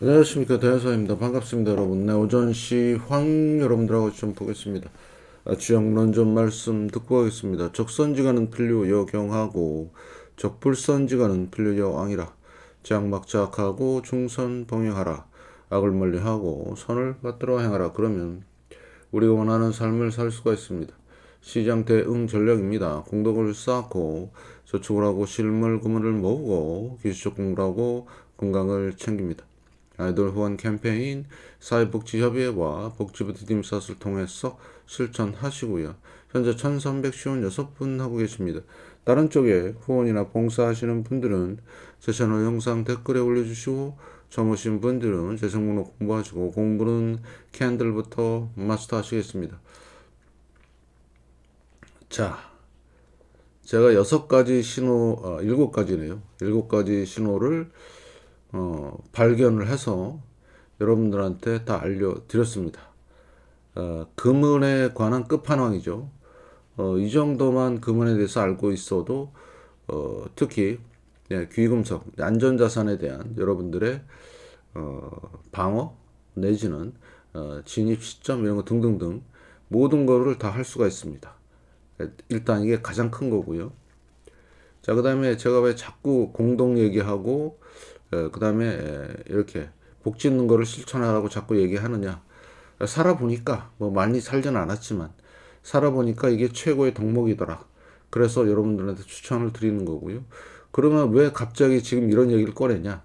안녕하십니까 대하사입니다. 반갑습니다 여러분. 네, 오전시 황 여러분들하고 좀 보겠습니다. 주영론 좀 말씀 듣고 하겠습니다. 적선지가는 필류 여경하고 적불선지가는 필류 여왕이라. 장막자악하고 중선 봉행하라. 악을 멀리하고 선을 받들어 행하라. 그러면 우리가 원하는 삶을 살 수가 있습니다. 시장 대응 전략입니다. 공덕을 쌓고 저축을 하고 실물 금을 모으고 기술적 공부를 하고 건강을 챙깁니다. 아이돌 후원 캠페인 사회복지협의회와 복지부 디딤삿을 통해서 실천하시고요. 현재 1356분 하고 계십니다. 다른 쪽에 후원이나 봉사하시는 분들은 제 채널 영상 댓글에 올려주시고 처음 오신 분들은 제 성목록 공부하시고 공부는 캔들부터 마스터 하시겠습니다. 자, 제가 6가지 신호, 7가지네요. 7가지 신호를 발견을 해서 여러분들한테 다 알려드렸습니다. 금은에 관한 끝판왕이죠. 이 정도만 금은에 대해서 알고 있어도 특히 귀금속, 안전자산에 대한 여러분들의 방어 내지는 진입 시점 이런 거 등등등 모든 거를 다 할 수가 있습니다. 일단 이게 가장 큰 거고요. 자, 그 다음에 제가 왜 자꾸 공동 얘기하고 그 다음에 이렇게 복 짓는 거를 실천하라고 자꾸 얘기하느냐. 살아보니까 뭐 많이 살지는 않았지만 살아보니까 이게 최고의 덕목이더라. 그래서 여러분들한테 추천을 드리는 거고요. 그러면 왜 갑자기 지금 이런 얘기를 꺼내냐.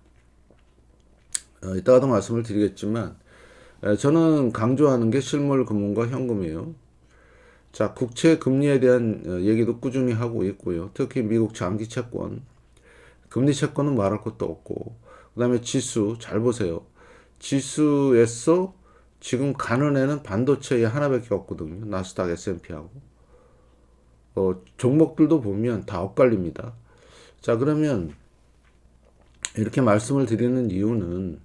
이따가도 말씀을 드리겠지만 저는 강조하는 게 실물 금융과 현금이에요. 자, 국채 금리에 대한 얘기도 꾸준히 하고 있고요. 특히 미국 장기 채권, 금리 채권은 말할 것도 없고, 그 다음에 지수 잘 보세요. 지수에서 지금 가는 애는 반도체에 하나밖에 없거든요. 나스닥 S&P하고. 종목들도 보면 다 엇갈립니다. 자, 그러면 이렇게 말씀을 드리는 이유는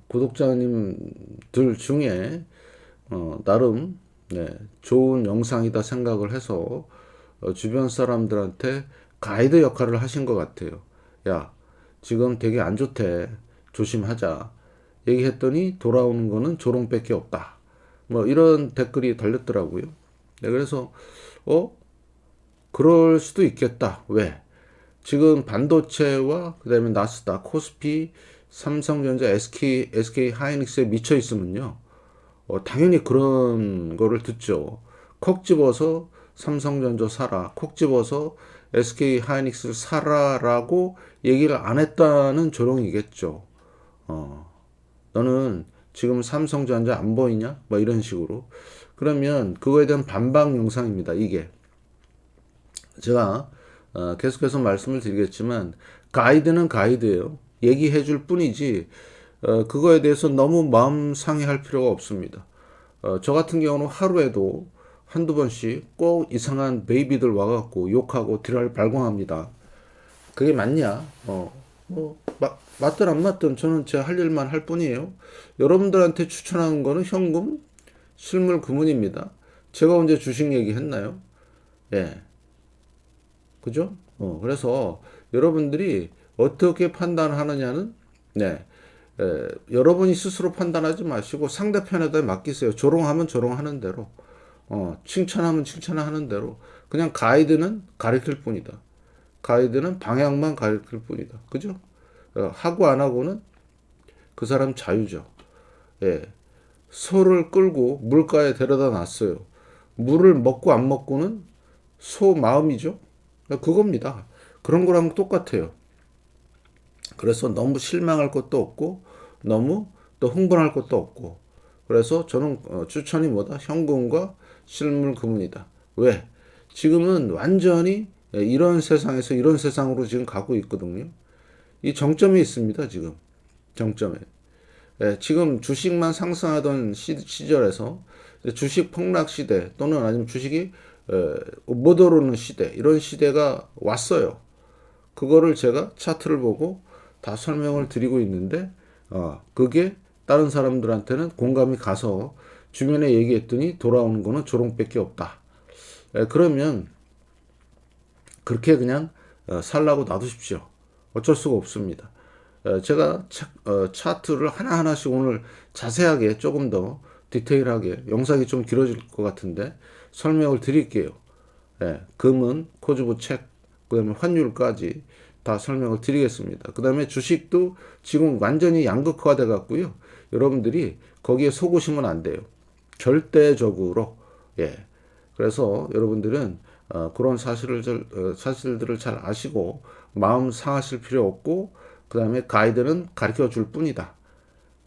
구독자님들 중에 나름 좋은 영상이다 생각을 해서 주변 사람들한테 가이드 역할을 하신 것 같아요. 야, 지금 되게 안 좋대. 조심하자. 얘기했더니 돌아오는 거는 조롱밖에 없다. 뭐 이런 댓글이 달렸더라고요. 네, 그래서 그럴 수도 있겠다. 왜? 지금 반도체와 그다음에 나스닥, 코스피, 삼성전자, SK 하이닉스에 미쳐 있으면요. 당연히 그런 거를 듣죠. 콕 집어서 삼성전자 사라, 콕 집어서 SK 하이닉스를 사라라고 얘기를 안 했다는 조롱이겠죠. 너는 지금 삼성전자 안 보이냐? 뭐 이런 식으로. 그러면 그거에 대한 반박 영상입니다. 이게. 제가 계속해서 말씀을 드리겠지만 가이드는 가이드예요. 얘기해 줄 뿐이지 그거에 대해서 너무 마음 상해할 필요가 없습니다. 저 같은 경우는 하루에도 한두 번씩 꼭 이상한 베이비들 와갖고 욕하고 지랄 발광합니다. 그게 맞냐? 맞든 안 맞든 저는 제 할 일만 할 뿐이에요. 여러분들한테 추천하는 거는 현금, 실물 금은입니다. 제가 언제 주식 얘기 했나요? 예. 그죠? 그래서 여러분들이 어떻게 판단하느냐는, 네. 여러분이 스스로 판단하지 마시고 상대편에다 맡기세요. 조롱하면 조롱하는 대로, 칭찬하면 칭찬하는 대로. 그냥 가이드는 가르칠 뿐이다. 가이드는 방향만 가르칠 뿐이다. 그죠? 하고 안 하고는 그 사람 자유죠. 예. 소를 끌고 물가에 데려다 놨어요. 물을 먹고 안 먹고는 소 마음이죠. 그겁니다. 그런 거랑 똑같아요. 그래서 너무 실망할 것도 없고 너무 또 흥분할 것도 없고 그래서 저는 추천이 뭐다? 현금과 실물 금은이다. 왜? 지금은 완전히 이런 세상에서 이런 세상으로 지금 가고 있거든요. 이 정점에 있습니다. 지금 정점에. 지금 주식만 상승하던 시절에서 주식 폭락 시대 또는 아니면 주식이 못 오르는 시대 이런 시대가 왔어요. 그거를 제가 차트를 보고 다 설명을 드리고 있는데 그게 다른 사람들한테는 공감이 가서 주변에 얘기했더니 돌아오는 거는 조롱밖에 없다. 그러면 그렇게 그냥 살라고 놔두십시오. 어쩔 수가 없습니다. 제가 차트를 하나하나씩 오늘 자세하게 조금 더 디테일하게 영상이 좀 길어질 것 같은데 설명을 드릴게요. 예, 금은 코즈부 책, 그다음에 환율까지 다 설명을 드리겠습니다. 그다음에 주식도 지금 완전히 양극화돼 갖고요. 여러분들이 거기에 속으시면 안 돼요. 절대적으로. 예. 그래서 여러분들은 그런 사실들을 잘 아시고 마음 상하실 필요 없고 그다음에 가이드는 가르쳐 줄 뿐이다.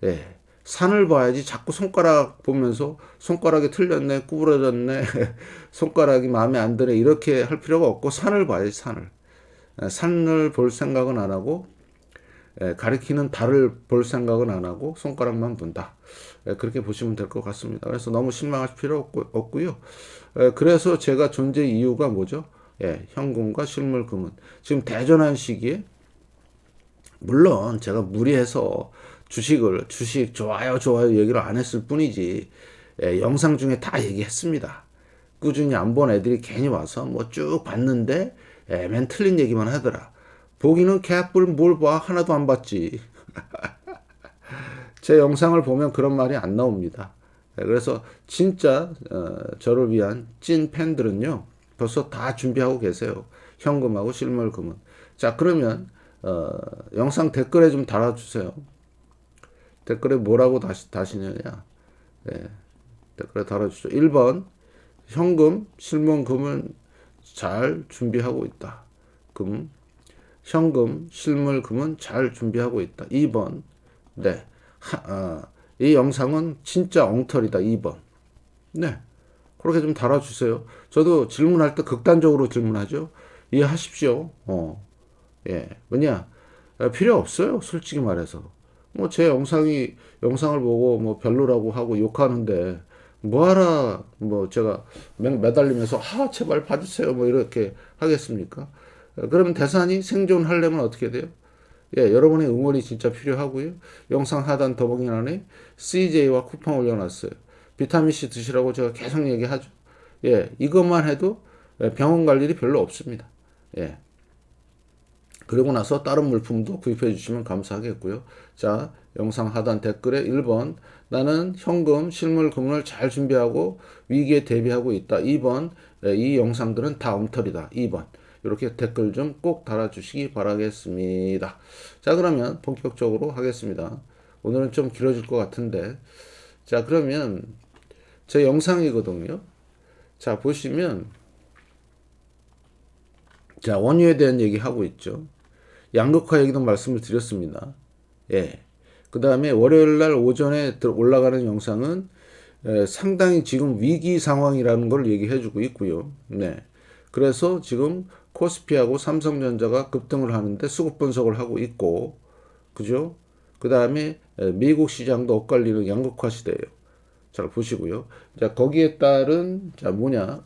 예. 산을 봐야지 자꾸 손가락 보면서 손가락이 틀렸네, 구부러졌네, 손가락이 마음에 안 드네 이렇게 할 필요가 없고 산을 봐야지 산을. 산을 볼 생각은 안 하고 가리키는 달을 볼 생각은 안 하고 손가락만 본다. 그렇게 보시면 될 것 같습니다. 그래서 너무 실망할 필요 없고요. 그래서 제가 존재 이유가 뭐죠? 현금과 실물 금은 지금 대전환 시기에 물론 제가 무리해서 주식 좋아요 얘기를 안 했을 뿐이지 영상 중에 다 얘기했습니다. 꾸준히 안 본 애들이 괜히 와서 뭐 쭉 봤는데 맨 틀린 얘기만 하더라. 보기는 개뿔 뭘 봐 하나도 안 봤지. 제 영상을 보면 그런 말이 안 나옵니다. 그래서 진짜 저를 위한 찐 팬들은요 벌써 다 준비하고 계세요. 현금하고 실물금은. 자 그러면 영상 댓글에 좀 달아주세요. 댓글에 뭐라고 다시느냐. 댓글에 달아주죠. 1번 현금, 실물금은 잘 준비하고 있다. 현금, 실물금은 잘 준비하고 있다. 2번 네. 이 영상은 진짜 엉터리다. 2번. 네. 그렇게 좀 달아주세요. 저도 질문할 때 극단적으로 질문하죠. 이해하십시오. 예. 뭐냐. 필요 없어요. 솔직히 말해서. 뭐 제 영상을 보고 뭐 별로라고 하고 욕하는데 뭐하라 뭐 제가 매달리면서 제발 봐주세요 뭐 이렇게 하겠습니까? 그러면 대산이 생존하려면 어떻게 돼요? 여러분의 응원이 진짜 필요하고요. 영상 하단 더보기란에 CJ와 쿠팡 올려놨어요. 비타민C 드시라고 제가 계속 얘기하죠. 이것만 해도 병원 갈 일이 별로 없습니다. 그리고 나서 다른 물품도 구입해 주시면 감사하겠고요. 자, 영상 하단 댓글에 1번 나는 현금, 실물, 금을 잘 준비하고 위기에 대비하고 있다. 2번 이 영상들은 다 엉터리다. 2번 이렇게 댓글 좀 꼭 달아주시기 바라겠습니다. 자 그러면 본격적으로 하겠습니다. 오늘은 좀 길어질 것 같은데 자 그러면 제 영상이거든요. 자 보시면 자 원유에 대한 얘기 하고 있죠. 양극화 얘기도 말씀을 드렸습니다. 그 다음에 월요일 날 오전에 올라가는 영상은 상당히 지금 위기 상황이라는 걸 얘기해 주고 있고요. 그래서 지금 코스피하고 삼성전자가 급등을 하는데 수급 분석을 하고 있고, 그죠? 그 다음에 미국 시장도 엇갈리는 양극화 시대예요. 잘 보시고요. 자, 거기에 따른,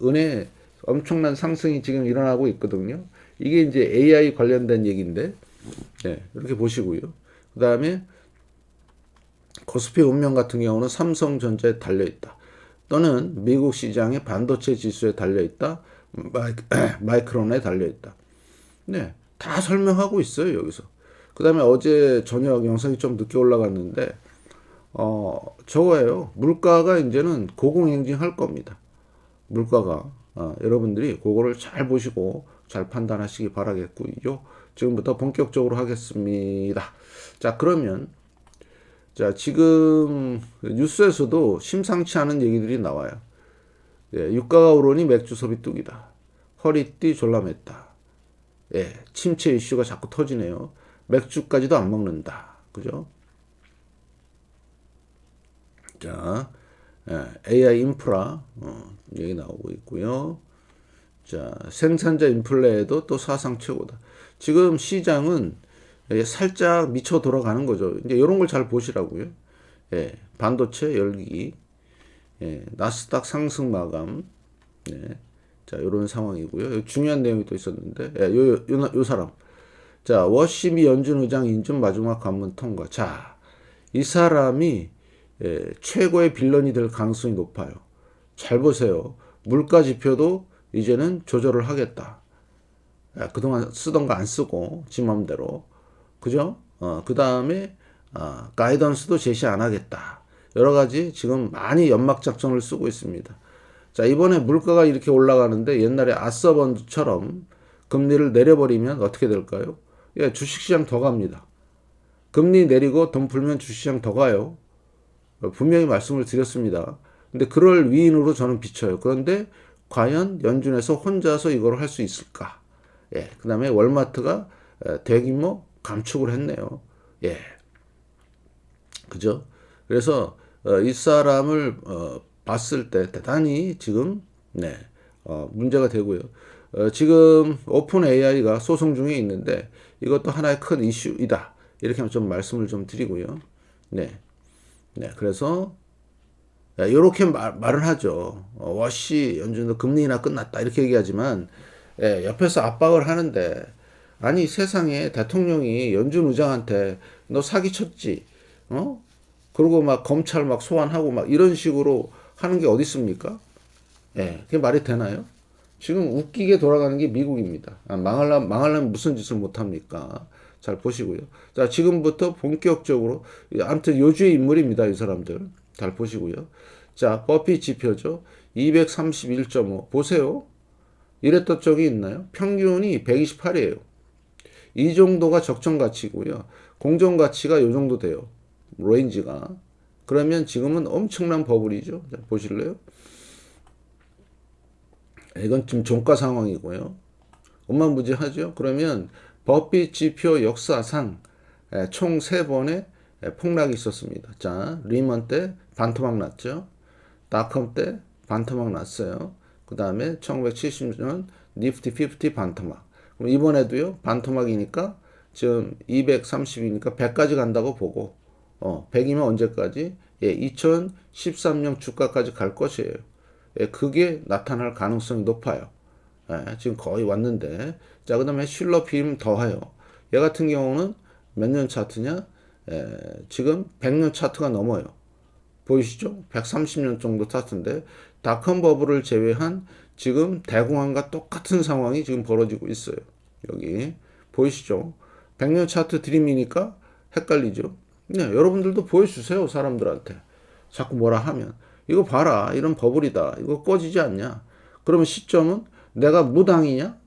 은혜 엄청난 상승이 지금 일어나고 있거든요. 이게 이제 AI 관련된 얘기인데, 이렇게 보시고요. 그 다음에 코스피 운명 같은 경우는 삼성전자에 달려있다. 또는 미국 시장의 반도체 지수에 달려있다. 마이크론에 달려있다. 다 설명하고 있어요, 여기서. 그 다음에 어제 저녁 영상이 좀 늦게 올라갔는데, 저거예요. 물가가 이제는 고공행진할 겁니다. 물가가. 여러분들이 그거를 잘 보시고 잘 판단하시기 바라겠고요. 지금부터 본격적으로 하겠습니다. 자, 그러면, 지금 뉴스에서도 심상치 않은 얘기들이 나와요. 유가가 오르니 맥주 소비 뚝이다. 허리띠 졸라맸다. 침체 이슈가 자꾸 터지네요. 맥주까지도 안 먹는다. 그죠? 자, AI 인프라 얘기 나오고 있고요. 자, 생산자 인플레도 또 사상 최고다. 지금 시장은 살짝 미쳐 돌아가는 거죠. 이제 이런 걸 잘 보시라고요. 반도체 열기, 나스닥 상승 마감, 자, 이런 상황이고요. 중요한 내용이 또 있었는데, 요 사람. 자, 워시미 연준 의장 인준 마지막 관문 통과. 자, 이 사람이 최고의 빌런이 될 가능성이 높아요. 잘 보세요. 물가 지표도 이제는 조절을 하겠다. 그동안 쓰던 거 안 쓰고 지 맘대로. 그죠? 그 다음에 가이던스도 제시 안 하겠다. 여러 가지 지금 많이 연막 작전을 쓰고 있습니다. 자, 이번에 물가가 이렇게 올라가는데 옛날에 아서번드처럼 금리를 내려버리면 어떻게 될까요? 예, 주식시장 더 갑니다. 금리 내리고 돈 풀면 주식시장 더 가요. 분명히 말씀을 드렸습니다. 근데 그럴 위인으로 저는 비춰요. 그런데 과연 연준에서 혼자서 이걸 할 수 있을까? 예, 그 다음에 월마트가 대규모 감축을 했네요. 예, 그죠? 그래서 이 사람을 봤을 때 대단히 지금 문제가 되고요. 지금 오픈 AI가 소송 중에 있는데 이것도 하나의 큰 이슈이다. 이렇게 좀 말씀을 좀 드리고요. 네, 그래서 이렇게 말을 하죠. 워시 연준도 금리 인하 끝났다 이렇게 얘기하지만 옆에서 압박을 하는데 아니 세상에 대통령이 연준 의장한테 너 사기쳤지, 그리고 막 검찰 막 소환하고 막 이런 식으로 하는 게 어디 있습니까? 예, 그게 말이 되나요? 지금 웃기게 돌아가는 게 미국입니다. 망하려면 무슨 짓을 못합니까? 잘 보시고요. 자, 지금부터 본격적으로, 아무튼 요주의 인물입니다. 이 사람들. 잘 보시고요. 자, 버핏 지표죠. 231.5. 보세요. 이랬던 적이 있나요? 평균이 128이에요. 이 정도가 적정 가치고요. 공정 가치가 이 정도 돼요. 레인지가. 그러면 지금은 엄청난 버블이죠. 자, 보실래요? 이건 지금 종가 상황이고요. 엄마무지하죠. 그러면 버핏 지표 역사상 총 3번의 폭락이 있었습니다. 자, 리먼 때 반토막 났죠. 닷컴 때 반토막 났어요. 그 다음에 1970년 니프티 50 반토막. 그럼 이번에도요, 반토막이니까 지금 230이니까 100까지 간다고 보고, 100이면 언제까지? 예, 2013년 주가까지 갈 것이에요. 예, 그게 나타날 가능성이 높아요. 예, 지금 거의 왔는데. 자, 그 다음에 슐러 빔 더해요. 얘 같은 경우는 몇 년 차트냐? 지금 100년 차트가 넘어요. 보이시죠? 130년 정도 차트인데, 닷컴 버블을 제외한 지금 대공황과 똑같은 상황이 지금 벌어지고 있어요. 여기. 보이시죠? 100년 차트 드림이니까 헷갈리죠? 네, 여러분들도 보여주세요, 사람들한테. 자꾸 뭐라 하면. 이거 봐라, 이런 버블이다. 이거 꺼지지 않냐? 그러면 시점은 내가 무당이냐?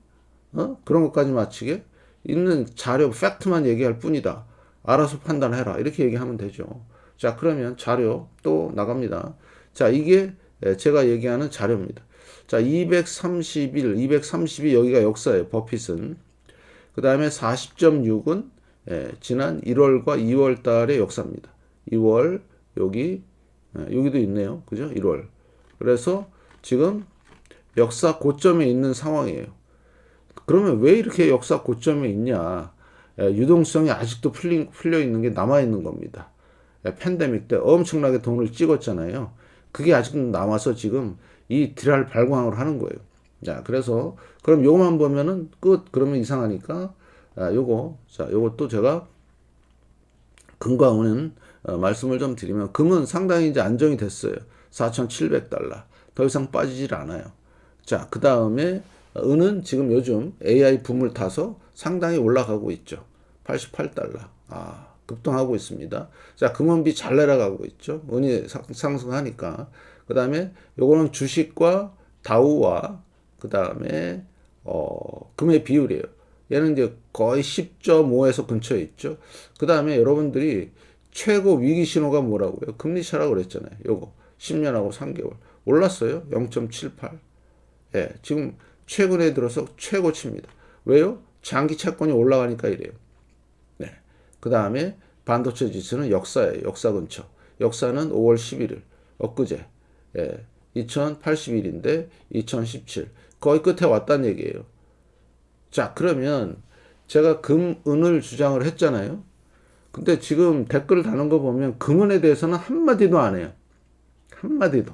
그런 것까지 맞히게? 있는 자료, 팩트만 얘기할 뿐이다. 알아서 판단해라. 이렇게 얘기하면 되죠. 자, 그러면 자료 또 나갑니다. 자, 이게 제가 얘기하는 자료입니다. 자, 231, 232 여기가 역사예요. 버핏은. 그 다음에 40.6은 지난 1월과 2월 달의 역사입니다. 2월 여기도 있네요. 그죠? 1월. 그래서 지금 역사 고점에 있는 상황이에요. 그러면 왜 이렇게 역사 고점에 있냐? 유동성이 아직도 풀려 있는 게 남아 있는 겁니다. 팬데믹 때 엄청나게 돈을 찍었잖아요. 그게 아직도 남아서 지금 이 딜할 발광을 하는 거예요. 자, 그래서 그럼 요거만 보면은 끝. 그러면 이상하니까 요것도 제가 금과 은은 말씀을 좀 드리면 금은 상당히 이제 안정이 됐어요. 4,700달러. 더 이상 빠지질 않아요. 자, 그 다음에 은은 지금 요즘 AI 붐을 타서 상당히 올라가고 있죠. 88달러. 급등하고 있습니다. 자, 금원비 잘 내려가고 있죠. 은이 상승하니까. 그 다음에 요거는 주식과 다우와 그 다음에 금의 비율이에요. 얘는 이제 거의 10.5에서 근처에 있죠. 그 다음에 여러분들이 최고 위기 신호가 뭐라고요? 금리 차라고 그랬잖아요. 요거 10년하고 3개월 올랐어요. 0.78. 예, 지금 최근에 들어서 최고치입니다. 왜요? 장기 채권이 올라가니까 이래요. 네. 그 다음에 반도체 지수는 역사예요. 역사 근처. 역사는 5월 11일. 엊그제. 예, 2081인데 2017. 거의 끝에 왔다는 얘기예요. 자, 그러면 제가 금, 은을 주장을 했잖아요. 근데 지금 댓글 다는 거 보면 금은에 대해서는 한마디도 안 해요. 한마디도.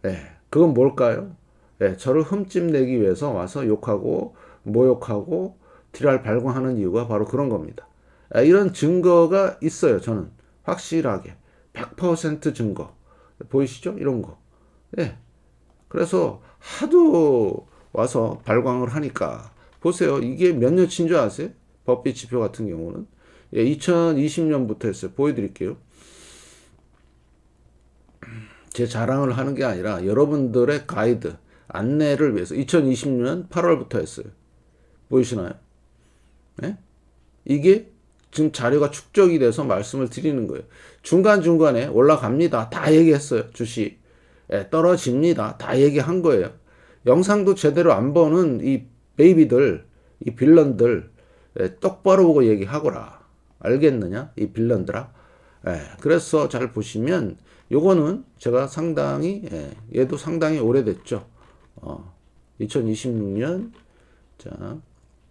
예, 그건 뭘까요? 예, 저를 흠집내기 위해서 와서 욕하고 모욕하고 딜할 발광하는 이유가 바로 그런 겁니다. 이런 증거가 있어요. 저는 확실하게 100% 증거 보이시죠? 이런 거. 예. 그래서 하도 와서 발광을 하니까 보세요. 이게 몇 년치인 줄 아세요? 버핏 지표 같은 경우는 예, 2020년부터 했어요. 보여드릴게요. 제 자랑을 하는 게 아니라 여러분들의 가이드, 안내를 위해서 2020년 8월부터 했어요. 보이시나요? 네? 이게 지금 자료가 축적이 돼서 말씀을 드리는 거예요. 중간중간에 올라갑니다. 다 얘기했어요. 주식. 예, 떨어집니다. 다 얘기한 거예요. 영상도 제대로 안 보는 이 베이비들, 이 빌런들, 예, 똑바로 보고 얘기하거라. 알겠느냐? 이 빌런들아. 예, 그래서 잘 보시면 요거는 제가 상당히, 예, 얘도 상당히 오래됐죠. 2026년. 자,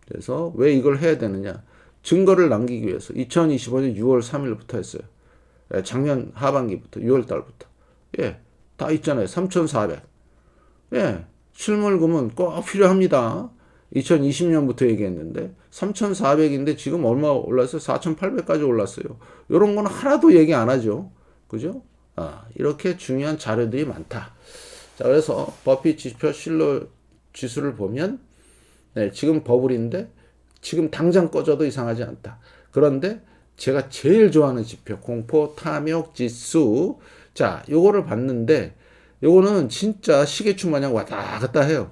그래서 왜 이걸 해야 되느냐? 증거를 남기기 위해서 2025년 6월 3일부터 했어요. 예, 작년 하반기부터 6월 달부터. 예, 다 있잖아요. 3,400. 예, 실물금은 꼭 필요합니다. 2020년부터 얘기했는데 3,400인데 지금 얼마 올랐어요? 4,800까지 올랐어요. 이런 거는 하나도 얘기 안 하죠. 그죠? 이렇게 중요한 자료들이 많다. 자, 그래서 버핏 지표 실로 지수를 보면 네, 지금 버블인데 지금 당장 꺼져도 이상하지 않다. 그런데 제가 제일 좋아하는 지표 공포 탐욕 지수. 자, 요거를 봤는데 요거는 진짜 시계추 마냥 왔다 갔다 해요.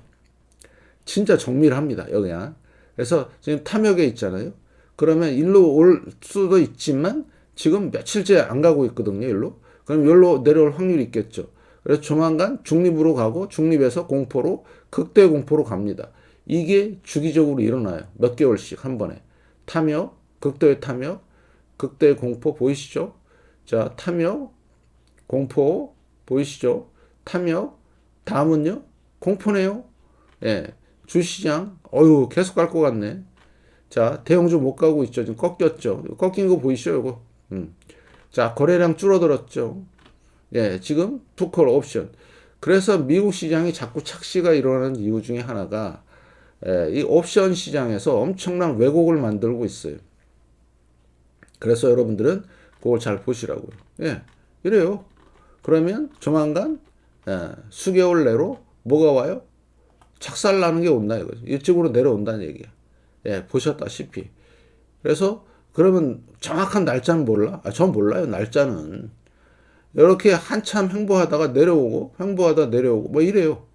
진짜 정밀합니다. 여기야. 그래서 지금 탐욕에 있잖아요. 그러면 일로 올 수도 있지만 지금 며칠째 안 가고 있거든요. 일로. 그럼 여기로 내려올 확률이 있겠죠. 그래서 조만간 중립으로 가고 중립에서 공포로 극대 공포로 갑니다. 이게 주기적으로 일어나요. 몇 개월씩 한 번에. 탐욕, 극도의 탐욕, 극도의 공포 보이시죠? 자, 탐욕, 공포 보이시죠? 탐욕, 다음은요? 공포네요. 예, 주시장, 계속 갈 것 같네. 자, 대형주 못 가고 있죠. 지금 꺾였죠. 꺾인 거 보이시죠? 이거. 자, 거래량 줄어들었죠. 예, 지금 투콜 옵션. 그래서 미국 시장이 자꾸 착시가 일어나는 이유 중에 하나가 이 옵션 시장에서 엄청난 왜곡을 만들고 있어요. 그래서 여러분들은 그걸 잘 보시라고요. 예, 이래요. 그러면 조만간 수개월 내로 뭐가 와요? 착살나는 게 온다 이거죠. 이쪽으로 내려온다는 얘기야. 예, 보셨다시피. 그래서 그러면 정확한 날짜는 몰라? 전 몰라요. 날짜는. 이렇게 한참 횡보하다가 내려오고 횡보하다 내려오고 뭐 이래요.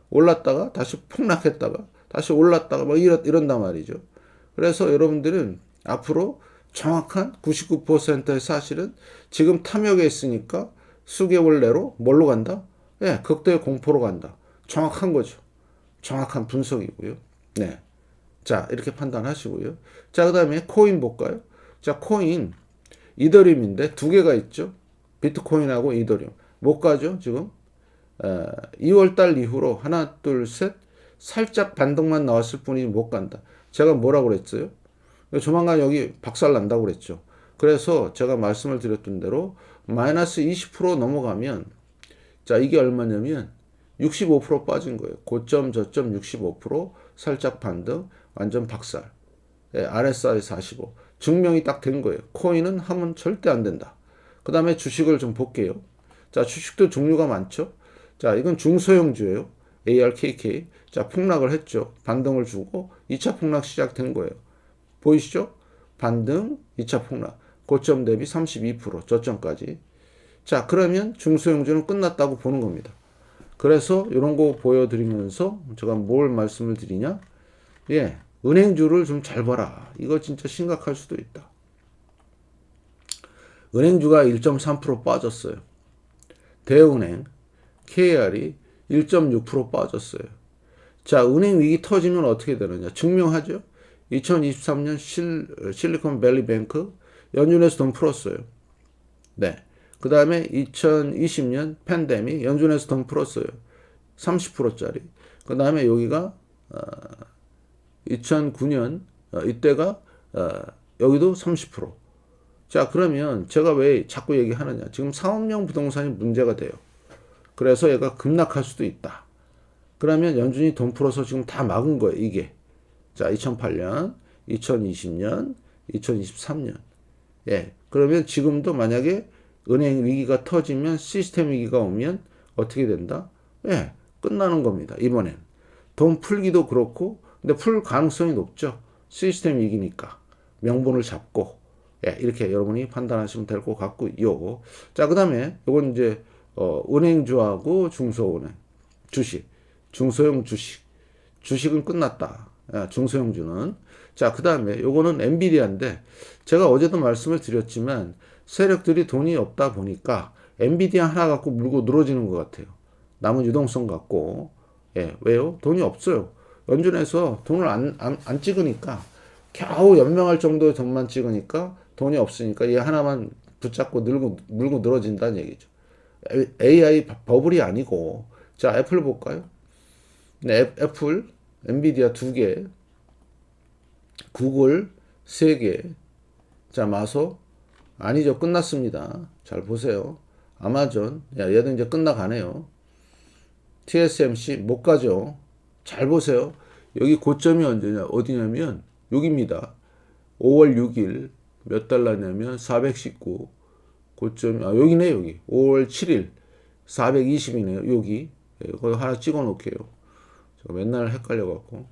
올랐다가 다시 폭락했다가 다시 올랐다가 뭐 이런단 말이죠. 그래서 여러분들은 앞으로 정확한 99%의 사실은 지금 탐욕에 있으니까 수개월 내로 뭘로 간다? 예, 극도의 공포로 간다. 정확한 거죠. 정확한 분석이고요. 네. 자, 이렇게 판단하시고요. 자, 그 다음에 코인 볼까요? 자, 코인 이더리움인데 두 개가 있죠. 비트코인하고 이더리움. 못 가죠, 지금? 2월 달 이후로 하나, 둘, 셋 살짝 반등만 나왔을 뿐이지 못 간다. 제가 뭐라고 그랬어요? 조만간 여기 박살 난다고 그랬죠. 그래서 제가 말씀을 드렸던 대로 마이너스 20% 넘어가면 자, 이게 얼마냐면 65% 빠진 거예요. 고점 저점 65% 살짝 반등 완전 박살. 예, RSI 45 증명이 딱 된 거예요. 코인은 하면 절대 안 된다. 그 다음에 주식을 좀 볼게요. 자, 주식도 종류가 많죠. 자, 이건 중소형주예요. ARKK. 자, 폭락을 했죠. 반등을 주고 2차 폭락 시작된 거예요. 보이시죠? 반등, 2차 폭락. 고점 대비 32%, 저점까지. 자, 그러면 중소형주는 끝났다고 보는 겁니다. 그래서 이런 거 보여드리면서 제가 뭘 말씀을 드리냐? 예, 은행주를 좀 잘 봐라. 이거 진짜 심각할 수도 있다. 은행주가 1.3% 빠졌어요. 대은행, KR이 1.6% 빠졌어요. 자, 은행 위기 터지면 어떻게 되느냐? 증명하죠. 2023년 실리콘밸리 뱅크 연준에서 돈 풀었어요. 네. 그 다음에 2020년 팬데믹 연준에서 돈 풀었어요. 30%짜리. 그 다음에 여기가 2009년 이때가 여기도 30%. 자, 그러면 제가 왜 자꾸 얘기하느냐? 지금 상업용 부동산이 문제가 돼요. 그래서 얘가 급락할 수도 있다. 그러면 연준이 돈 풀어서 지금 다 막은 거예요, 이게. 자, 2008년, 2020년, 2023년. 예. 그러면 지금도 만약에 은행 위기가 터지면 시스템 위기가 오면 어떻게 된다? 예. 끝나는 겁니다, 이번엔. 돈 풀기도 그렇고, 근데 풀 가능성이 높죠. 시스템 위기니까. 명분을 잡고. 예, 이렇게 여러분이 판단하시면 될 것 같고요. 자, 그 다음에 요건 이제 은행주하고 중소은행 주식, 중소형 주식, 주식은 끝났다. 예, 중소형주는. 자, 그 다음에 요거는 엔비디아인데 제가 어제도 말씀을 드렸지만 세력들이 돈이 없다 보니까 엔비디아 하나 갖고 물고 늘어지는 것 같아요. 남은 유동성 갖고. 예, 왜요? 돈이 없어요. 연준에서 돈을 안 찍으니까 겨우 연명할 정도의 돈만 찍으니까 돈이 없으니까 얘 하나만 붙잡고 물고 늘어진다는 얘기죠. AI 버블이 아니고. 자, 애플 볼까요? 네, 애플, 엔비디아 2개, 구글 3개. 자, 마소 아니죠. 끝났습니다. 잘 보세요. 아마존, 야, 얘도 이제 끝나가네요. TSMC 못 가죠. 잘 보세요. 여기 고점이 언제냐, 어디냐면 여기입니다. 5월 6일 몇 달러냐면 419. 고점이, 여기네, 여기. 5월 7일 420이네요. 여기. 예, 거기 하나 찍어 놓을게요. 제가 맨날 헷갈려갖고.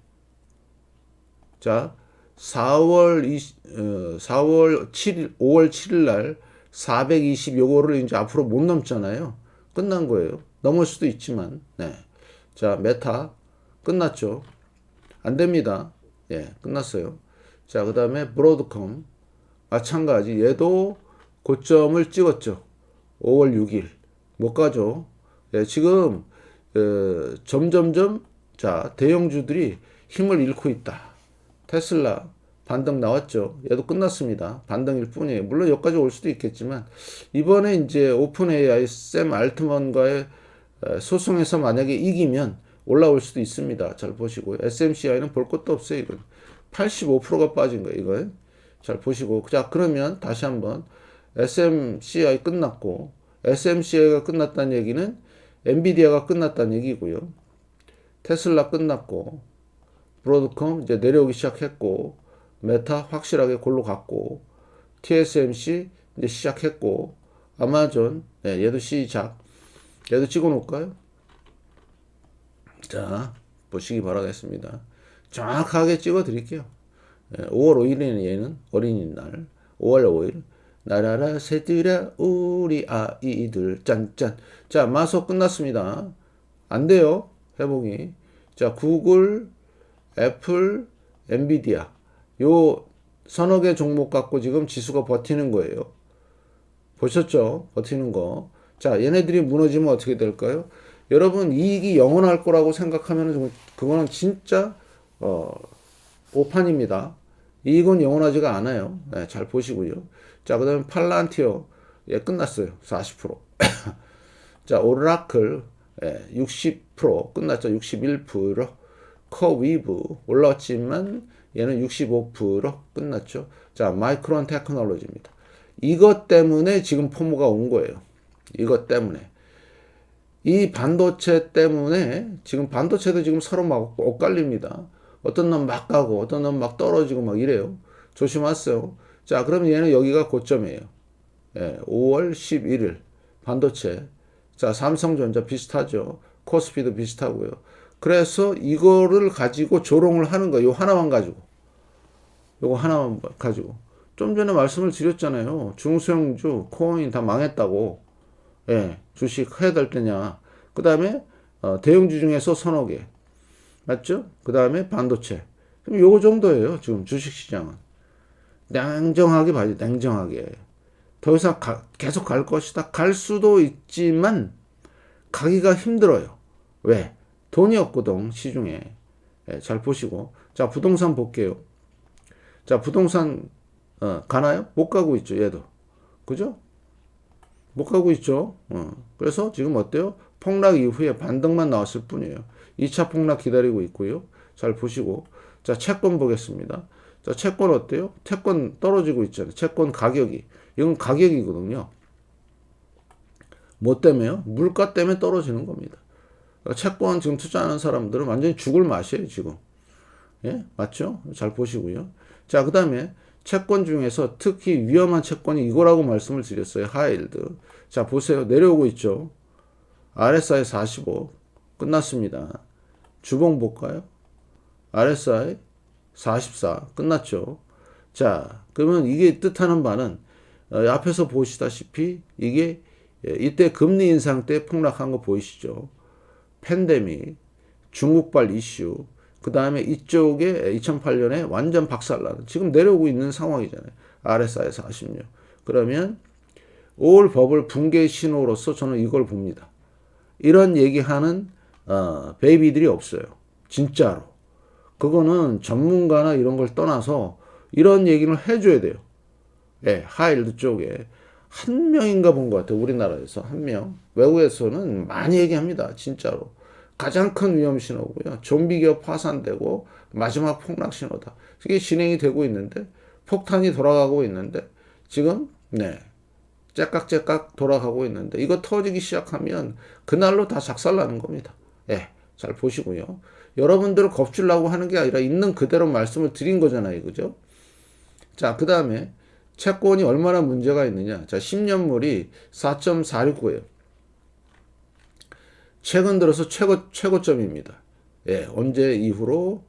자, 4월 7일, 5월 7일 날 420 요거를 이제 앞으로 못 넘잖아요. 끝난 거예요. 넘을 수도 있지만, 네. 자, 메타 끝났죠. 안 됩니다. 예, 끝났어요. 자, 그 다음에 브로드컴 마찬가지. 얘도 고점을 찍었죠. 5월 6일 못 가죠. 예, 지금 점점점 자, 대형주들이 힘을 잃고 있다. 테슬라 반등 나왔죠. 얘도 끝났습니다. 반등일 뿐이에요. 물론 여기까지 올 수도 있겠지만 이번에 이제 오픈 AI 샘 알트먼과의 소송에서 만약에 이기면 올라올 수도 있습니다. 잘 보시고요. SMCI는 볼 것도 없어요. 이건 85%가 빠진 거예요. 이거 잘 보시고. 자, 그러면 다시 한번 SMCI 끝났고, SMCI가 끝났다는 얘기는 엔비디아가 끝났다는 얘기고요. 테슬라 끝났고, 브로드컴 이제 내려오기 시작했고, 메타 확실하게 골로 갔고, TSMC 이제 시작했고, 아마존 네, 얘도 시작. 얘도 찍어 놓을까요? 자, 보시기 바라겠습니다. 정확하게 찍어 드릴게요. 5월 5일에는 얘는 어린이날. 5월 5일. 나라라 새들아 우리 아이들 짠짠. 자, 마소 끝났습니다. 안 돼요. 회복이. 자, 구글, 애플, 엔비디아. 요 서너 개 종목 갖고 지금 지수가 버티는 거예요. 보셨죠? 버티는 거. 자, 얘네들이 무너지면 어떻게 될까요? 여러분, 이익이 영원할 거라고 생각하면 그거는 진짜 오판입니다. 이익은 영원하지가 않아요. 네, 잘 보시고요. 자, 그 다음에 팔란티어 예, 끝났어요. 40%. 자, 오라클 60% 끝났죠. 61%. 커위브 올라왔지만 얘는 65% 끝났죠. 자, 마이크론 테크놀로지입니다. 이것 때문에 지금 포모가 온 거예요. 이것 때문에. 이 반도체 때문에 지금 반도체도 지금 서로 막 엇갈립니다. 어떤 놈 막 가고 어떤 놈 막 떨어지고 막 이래요. 조심하세요. 자, 그러면 얘는 여기가 고점이에요. 예, 5월 11일 반도체. 자, 삼성전자 비슷하죠. 코스피도 비슷하고요. 그래서 이거를 가지고 조롱을 하는 거예요. 요 하나만 가지고. 요거 하나만 가지고. 좀 전에 말씀을 드렸잖아요. 중소형주, 코인 다 망했다고. 예, 주식 해야 될 때냐. 그 다음에 대형주 중에서 서너 개. 맞죠? 그 다음에 반도체. 그럼 요거 정도예요. 지금 주식시장은. 냉정하게 봐야죠. 냉정하게. 더 이상 계속 갈 것이다. 갈 수도 있지만 가기가 힘들어요. 왜? 돈이 없거든. 시중에. 예, 잘 보시고. 자, 부동산 볼게요. 자, 부동산 가나요? 못 가고 있죠. 얘도. 그죠? 못 가고 있죠. 그래서 지금 어때요? 폭락 이후에 반등만 나왔을 뿐이에요. 2차 폭락 기다리고 있고요. 잘 보시고. 자, 채권 보겠습니다. 자, 채권 어때요? 채권 떨어지고 있잖아요. 채권 가격이. 이건 가격이거든요. 뭐 때문에요? 물가 때문에 떨어지는 겁니다. 그러니까 채권 지금 투자하는 사람들은 완전히 죽을 맛이에요, 지금. 예? 맞죠? 잘 보시고요. 자, 그 다음에 채권 중에서 특히 위험한 채권이 이거라고 말씀을 드렸어요. 하이힐드. 자, 보세요. 내려오고 있죠. RSI 45. 끝났습니다. 주봉 볼까요? RSI 44. 끝났죠. 자, 그러면 이게 뜻하는 바는 앞에서 보시다시피 이게 이때 금리 인상 때 폭락한 거 보이시죠? 팬데믹, 중국발 이슈, 그 다음에 이쪽에 2008년에 완전 박살나는 지금 내려오고 있는 상황이잖아요. RSI 46. 그러면 올 버블 붕괴 신호로서 저는 이걸 봅니다. 이런 얘기하는 베이비들이 없어요. 진짜로. 그거는 전문가나 이런 걸 떠나서 이런 얘기를 해줘야 돼요. 예, 하일드 쪽에 한 명인가 본 것 같아요. 우리나라에서 한 명. 외국에서는 많이 얘기합니다. 진짜로. 가장 큰 위험 신호고요. 좀비 기업 파산되고 마지막 폭락 신호다. 이게 진행이 되고 있는데 폭탄이 돌아가고 있는데 지금 째깍째깍 돌아가고 있는데 이거 터지기 시작하면 그날로 다 작살나는 겁니다. 예, 잘 보시고요. 여러분들을 겁주려고 하는 게 아니라 있는 그대로 말씀을 드린 거잖아요. 그죠? 자, 그 다음에 채권이 얼마나 문제가 있느냐. 자, 10년물이 4.469예요. 최근 들어서 최고점입니다. 예, 언제 이후로?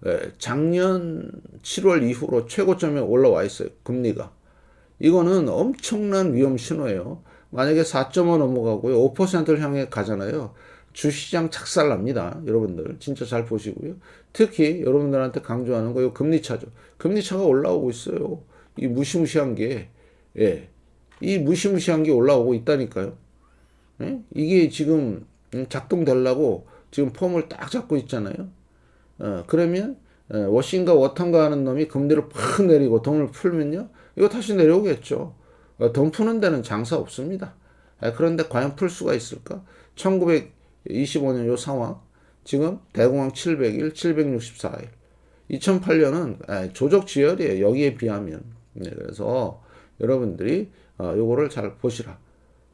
예, 작년 7월 이후로 최고점에 올라와 있어요. 금리가. 이거는 엄청난 위험 신호예요. 만약에 4.5 넘어가고요. 5%를 향해 가잖아요. 주시장 착살납니다. 여러분들 진짜 잘 보시고요. 특히 여러분들한테 강조하는 거 금리차죠. 금리차가 올라오고 있어요. 이 무시무시한 게, 예, 이 무시무시한 게 올라오고 있다니까요. 예? 이게 지금 작동되려고 지금 폼을 딱 잡고 있잖아요. 그러면 워싱과 워턴가 하는 놈이 금리를 팍 내리고 돈을 풀면요. 이거 다시 내려오겠죠. 돈 푸는 데는 장사 없습니다. 그런데 과연 풀 수가 있을까? 1925년 요 상황, 지금 대공황 700일, 764일. 2008년은 조적 지열이에요. 여기에 비하면. 그래서 여러분들이 요거를 잘 보시라.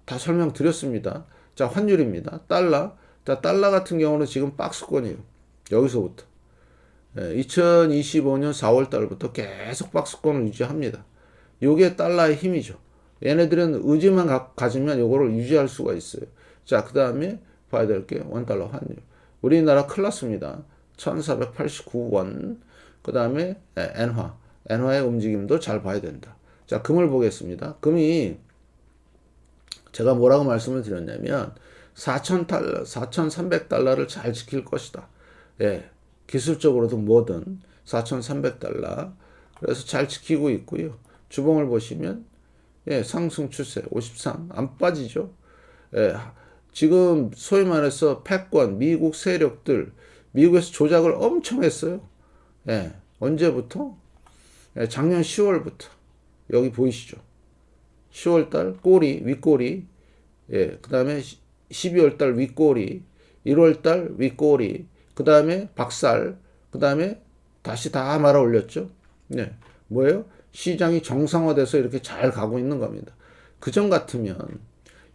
다 설명드렸습니다. 자, 환율입니다. 달러. 자, 달러 같은 경우는 지금 박스권이에요. 여기서부터. 2025년 4월 달부터 계속 박스권을 유지합니다. 요게 달러의 힘이죠. 얘네들은 의지만 가지면 요거를 유지할 수가 있어요. 자, 그 다음에 봐야 될 게 원달러 환율. 우리나라 큰일 났습니다. 1489원. 그 다음에 엔화. 엔화의 움직임도 잘 봐야 된다. 자, 금을 보겠습니다. 금이 제가 뭐라고 말씀을 드렸냐면 4,000달러, 4,300달러를 잘 지킬 것이다. 예, 기술적으로도 뭐든 4,300달러. 그래서 잘 지키고 있고요. 주봉을 보시면 예, 상승 추세 53, 안 빠지죠. 예, 지금 소위 말해서 패권, 미국 세력들, 미국에서 조작을 엄청 했어요. 예, 언제부터? 예, 작년 10월부터. 여기 보이시죠? 10월달 꼬리, 윗꼬리, 예, 그 다음에 12월달 윗꼬리, 1월달 윗꼬리, 그 다음에 박살, 그 다음에 다시 다 말아 올렸죠. 네, 뭐예요? 시장이 정상화돼서 이렇게 잘 가고 있는 겁니다. 그전 같으면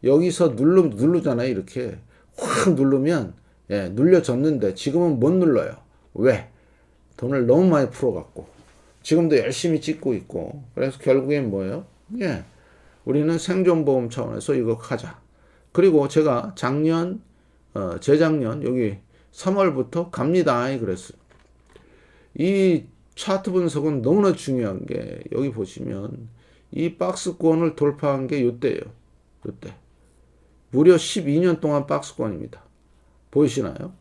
여기서 누르잖아요. 이렇게 확 누르면 예, 눌려졌는데 지금은 못 눌러요. 왜? 돈을 너무 많이 풀어갖고 지금도 열심히 찍고 있고 그래서 결국엔 뭐예요? 예, 우리는 생존보험 차원에서 이거 하자. 그리고 제가 작년, 재작년 여기 3월부터 갑니다. 그랬어요. 이 차트 분석은 너무나 중요한 게 여기 보시면 이 박스권을 돌파한 게 이때예요. 이때. 무려 12년 동안 박스권입니다. 보이시나요?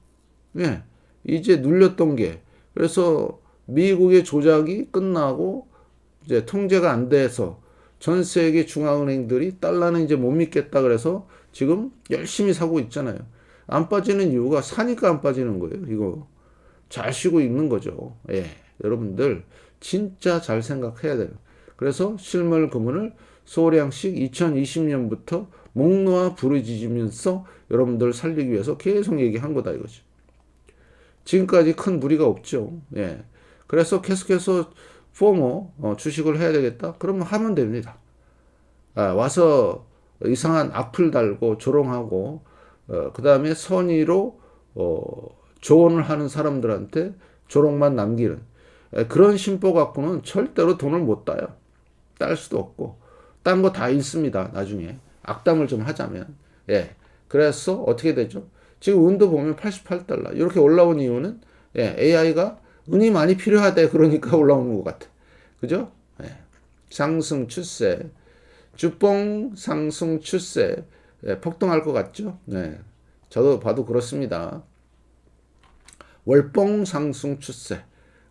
네. 이제 눌렸던 게 그래서 미국의 조작이 끝나고 이제 통제가 안 돼서 전 세계 중앙은행들이 달러는 이제 못 믿겠다 그래서 지금 열심히 사고 있잖아요. 안 빠지는 이유가 사니까 안 빠지는 거예요. 이거 잘 쉬고 있는 거죠. 예, 여러분들 진짜 잘 생각해야 돼요. 그래서 실물 금은을 소량씩 2020년부터 목 놓아 부르짖으면서 여러분들 살리기 위해서 계속 얘기한 거다 이거죠. 지금까지 큰 무리가 없죠. 예, 그래서 계속해서 포모 주식을 해야 되겠다. 그러면 하면 됩니다. 와서 이상한 악플 달고 조롱하고 그 다음에 선의로 조언을 하는 사람들한테 조롱만 남기는 그런 심보 갖고는 절대로 돈을 못 따요. 딸 수도 없고 딴 거 다 있습니다. 나중에 악담을 좀 하자면 예, 그래서 어떻게 되죠? 지금 은도 보면 88달러 이렇게 올라온 이유는 예, AI가 은이 많이 필요하대 그러니까 올라오는 것 같아. 그죠? 상승 추세, 주봉 상승 추세, 폭등할 것 같죠? 네, 저도 봐도 그렇습니다. 월봉 상승 추세,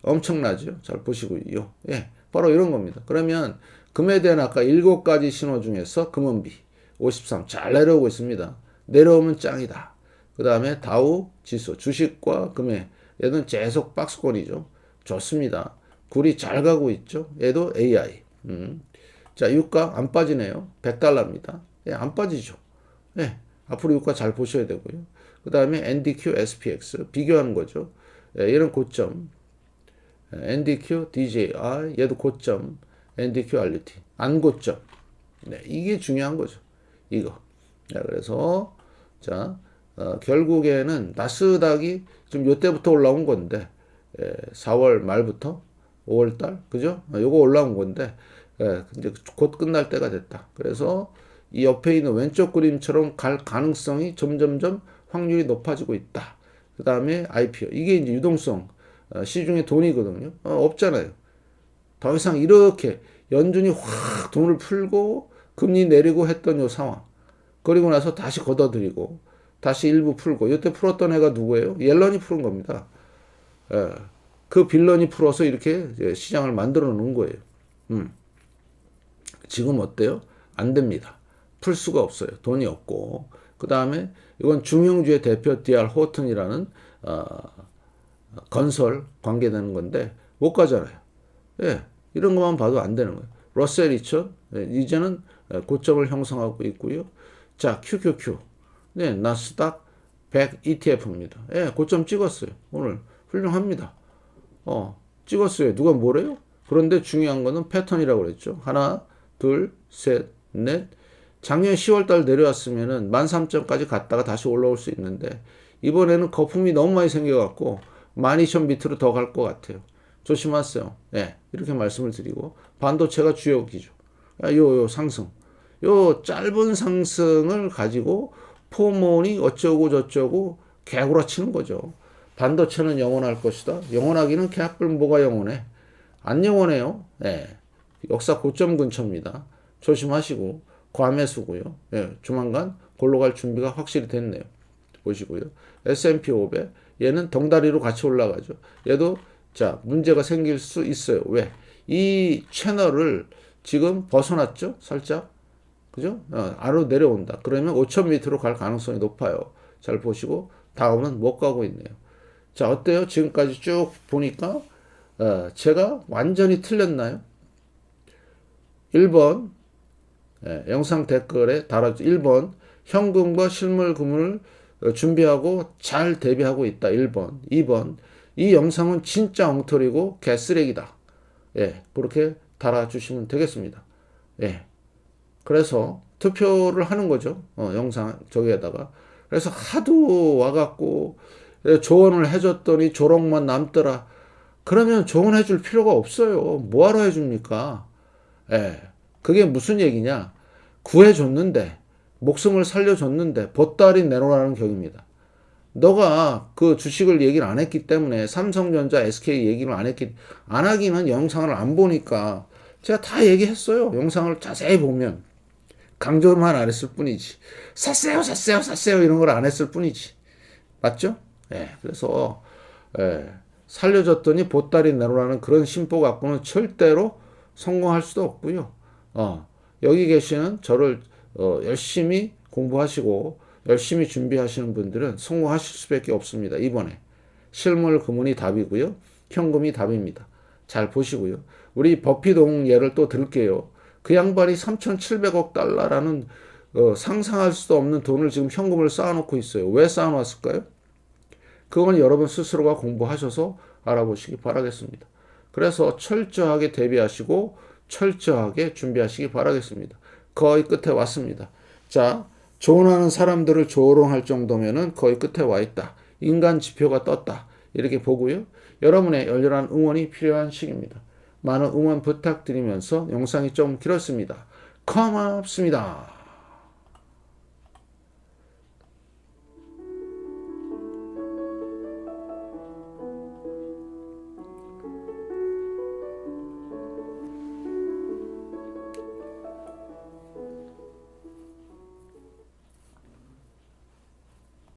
엄청나죠? 잘 보시고요. 예, 바로 이런 겁니다. 그러면 금에 대한 아까 7가지 신호 중에서 금은비 53 잘 내려오고 있습니다. 내려오면 짱이다. 그 다음에 다우 지수, 주식과 금에 얘는 계속 박스권이죠. 좋습니다. 굴이 잘 가고 있죠. 얘도 AI. 자, 유가 안 빠지네요. $100입니다. 예, 안 빠지죠. 예, 앞으로 유가 잘 보셔야 되고요. 그 다음에 NDQ, SPX 비교하는 거죠. 예, 얘는 고점. NDQ, DJI 얘도 고점. NDQ, RUT 안 고점. 네, 이게 중요한 거죠. 이거. 자, 그래서 자, 결국에는 나스닥이 좀 요때부터 올라온 건데 4월 말부터 5월 달 그죠? 요거 올라온 건데 이제 곧 끝날 때가 됐다. 그래서 이 옆에 있는 왼쪽 그림처럼 갈 가능성이 점점점 확률이 높아지고 있다. 그 다음에 IPO 이게 이제 유동성 시중에 돈이거든요. 없잖아요. 더 이상 이렇게 연준이 확 돈을 풀고 금리 내리고 했던 요 상황. 그리고 나서 다시 걷어들이고 다시 일부 풀고 이때 풀었던 애가 누구예요? 옐런이 푸른 겁니다. 그 빌런이 풀어서 이렇게 시장을 만들어 놓은 거예요. 지금 어때요? 안 됩니다. 풀 수가 없어요. 돈이 없고. 그 다음에 이건 중형주의 대표 DR 호튼이라는 건설 관계되는 건데 못 가잖아요. 예, 이런 것만 봐도 안 되는 거예요. 러셀 2000 이제는 고점을 형성하고 있고요. 자, QQQ 네, 나스닥 100 ETF입니다. 예, 고점 찍었어요. 오늘 훌륭합니다. 찍었어요. 누가 뭐래요? 그런데 중요한 거는 패턴이라고 그랬죠. 하나, 둘, 셋, 넷. 작년 10월 달 내려왔으면은 13,000까지 갔다가 다시 올라올 수 있는데 이번에는 거품이 너무 많이 생겨갖고 12,000 밑으로 더 갈 것 같아요. 조심하세요. 예, 이렇게 말씀을 드리고 반도체가 주역이죠. 요 상승. 요 짧은 상승을 가지고 포몬이 어쩌고 저쩌고 개구라치는 거죠. 반도체는 영원할 것이다. 영원하기는 개뿔 뭐가 영원해. 안 영원해요. 예. 역사 고점 근처입니다. 조심하시고 과매수고요. 예. 조만간 골로 갈 준비가 확실히 됐네요. 보시고요. S&P 500 얘는 덩다리로 같이 올라가죠. 얘도 자 문제가 생길 수 있어요. 왜? 이 채널을 지금 벗어났죠. 살짝. 그죠? 아래로 내려온다. 그러면 5,000 밑으로 갈 가능성이 높아요. 잘 보시고 다음은 못 가고 있네요. 자, 어때요? 지금까지 쭉 보니까 제가 완전히 틀렸나요? 1번 영상 댓글에 달아주 1번 현금과 실물 금을 준비하고 잘 대비하고 있다. 1번. 2번 이 영상은 진짜 엉터리고 개쓰레기다. 예, 그렇게 달아주시면 되겠습니다. 예. 그래서 투표를 하는 거죠. 영상 저기에다가. 그래서 하도 와갖고 조언을 해줬더니 조롱만 남더라. 그러면 조언해줄 필요가 없어요. 뭐하러 해줍니까? 예. 그게 무슨 얘기냐? 구해줬는데 목숨을 살려줬는데 보따리 내놓으라는 격입니다. 너가 그 주식을 얘기를 안 했기 때문에 삼성전자, SK 얘기를 안 하기는 영상을 안 보니까 제가 다 얘기했어요. 영상을 자세히 보면. 강조만 안 했을 뿐이지. 샀어요, 샀어요, 샀어요 이런 걸 안 했을 뿐이지. 맞죠? 예. 그래서 살려줬더니 보따리 내놓으라는 그런 심보 갖고는 절대로 성공할 수도 없고요. 여기 계시는 저를 열심히 공부하시고 열심히 준비하시는 분들은 성공하실 수밖에 없습니다. 이번에 실물 금은이 답이고요. 현금이 답입니다. 잘 보시고요. 우리 버피동 예를 또 들게요. 그 양반이 3,700억 달러라는 상상할 수도 없는 돈을 지금 현금을 쌓아놓고 있어요. 왜 쌓아놨을까요? 그건 여러분 스스로가 공부하셔서 알아보시기 바라겠습니다. 그래서 철저하게 대비하시고 철저하게 준비하시기 바라겠습니다. 거의 끝에 왔습니다. 자, 조언하는 사람들을 조롱할 정도면은 거의 끝에 와 있다. 인간 지표가 떴다. 이렇게 보고요. 여러분의 열렬한 응원이 필요한 시기입니다. 많은 응원 부탁드리면서 영상이 좀 길었습니다. 고맙습니다.